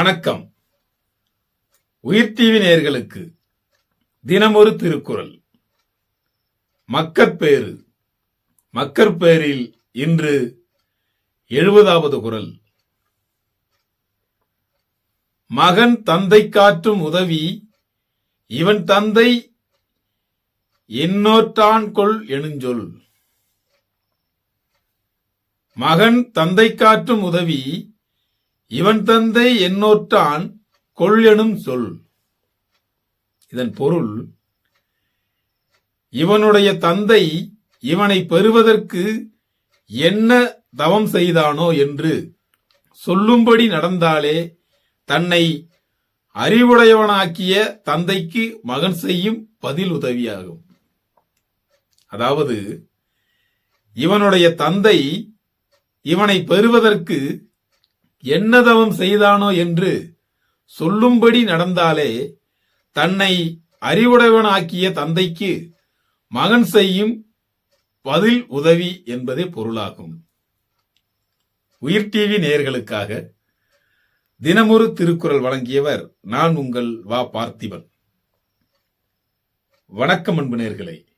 வணக்கம். உயிர் டிவி நேயர்களுக்கு தினமொரு திருக்குறள். மக்கட்பேறு. மக்கட்பேறில் இன்று 70வது குறள். மகன் தந்தை காற்றும் உதவி இவன் தந்தை என்னோற்றான் கொள் எனுஞ்சொல். மகன் தந்தை காற்றும் உதவி இவன் தந்தை என்னோற்றான் கொள் எனும் சொல். இதன் பொருள், இவனுடைய தந்தை இவனை பெறுவதற்கு என்ன தவம் செய்தானோ என்று சொல்லும்படி நடந்தாலே தன்னை அறிவுடையவனாக்கிய தந்தைக்கு மகன் செய்யும் பதில் உதவியாகும். அதாவது, இவனுடைய தந்தை இவனை பெறுவதற்கு என்ன தவம் செய்தானோ என்று சொல்லும்படி நடந்தாலே தன்னை அறிவுடையவனாக்கிய தந்தைக்கு மகன் செய்யும் பதில் உதவி என்பதே பொருளாகும். உயிர் டிவி நேயர்களுக்காக தினமொரு திருக்குறள் வழங்கியவர் நான் உங்கள் வா பார்த்திபன். வணக்கம் அன்பு நேயர்களே.